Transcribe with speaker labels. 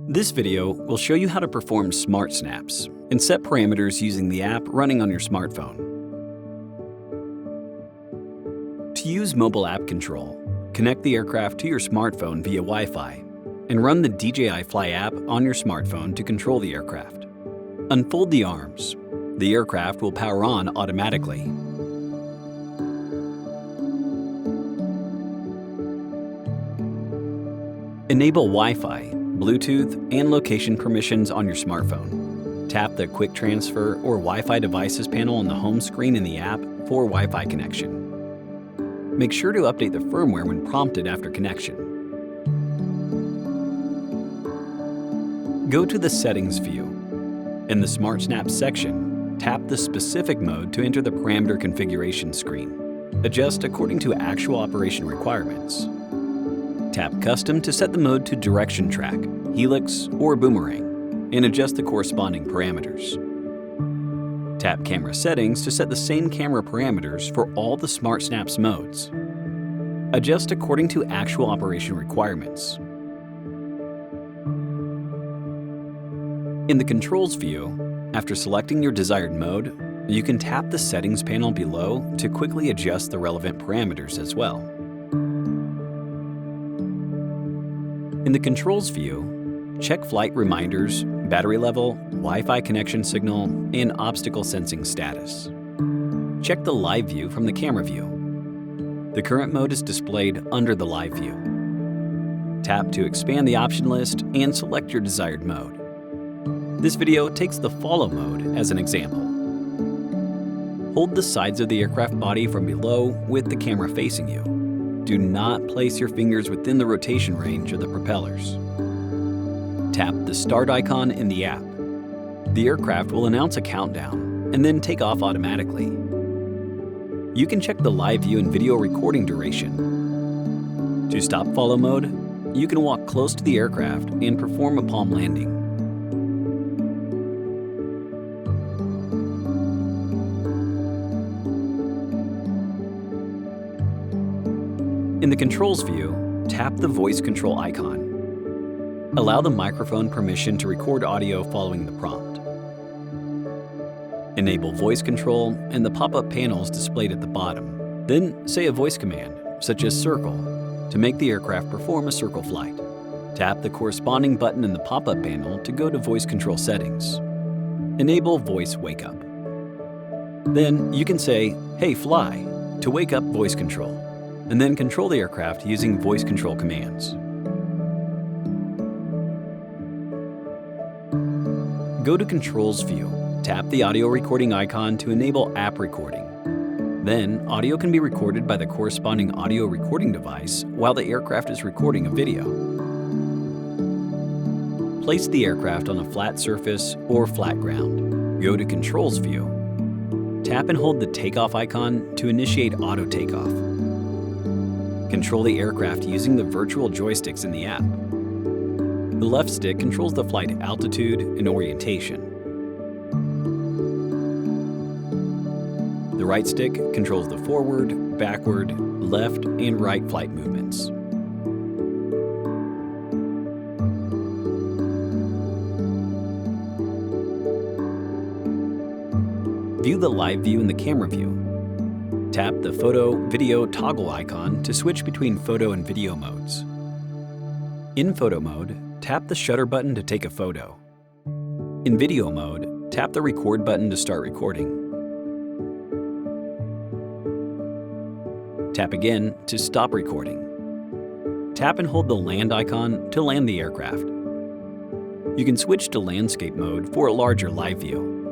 Speaker 1: This video will show you how to perform smart snaps and set parameters using the app running on your smartphone. To use mobile app control, connect the aircraft to your smartphone via Wi-Fi and run the DJI Fly app on your smartphone to control the aircraft. Unfold the arms. The aircraft will power on automatically. Enable Wi-Fi, Bluetooth, and location permissions on your smartphone. Tap the Quick Transfer or Wi-Fi Devices panel on the home screen in the app for Wi-Fi connection. Make sure to update the firmware when prompted after connection. Go to the Settings view. In the Smart Snaps section, tap the specific mode to enter the parameter configuration screen. Adjust according to actual operation requirements. Tap Custom to set the mode to Direction Track, Helix, or Boomerang, and adjust the corresponding parameters. Tap Camera Settings to set the same camera parameters for all the Smart Snaps modes. Adjust according to actual operation requirements. In the Controls view, after selecting your desired mode, you can tap the Settings panel below to quickly adjust the relevant parameters as well. In the Controls view, check flight reminders, battery level, Wi-Fi connection signal, and obstacle sensing status. Check the Live view from the camera view. The current mode is displayed under the Live view. Tap to expand the option list and select your desired mode. This video takes the Follow mode as an example. Hold the sides of the aircraft body from below with the camera facing you. Do not place your fingers within the rotation range of the propellers. Tap the Start icon in the app. The aircraft will announce a countdown and then take off automatically. You can check the live view and video recording duration. To stop follow mode, you can walk close to the aircraft and perform a palm landing. In the Controls view, tap the Voice Control icon. Allow the microphone permission to record audio following the prompt. Enable voice control and the pop-up panels displayed at the bottom. Then say a voice command, such as circle, to make the aircraft perform a circle flight. Tap the corresponding button in the pop-up panel to go to voice control settings. Enable voice wake up. Then you can say, "Hey fly," to wake up voice control, and then control the aircraft using voice control commands. Go to Controls view. Tap the audio recording icon to enable app recording. Then, audio can be recorded by the corresponding audio recording device while the aircraft is recording a video. Place the aircraft on a flat surface or flat ground. Go to Controls view. Tap and hold the takeoff icon to initiate auto takeoff. Control the aircraft using the virtual joysticks in the app. The left stick controls the flight altitude and orientation. The right stick controls the forward, backward, left, and right flight movements. View the live view in the camera view. Tap the Photo/Video toggle icon to switch between photo and video modes. In photo mode, tap the shutter button to take a photo. In video mode, tap the record button to start recording. Tap again to stop recording. Tap and hold the land icon to land the aircraft. You can switch to landscape mode for a larger live view.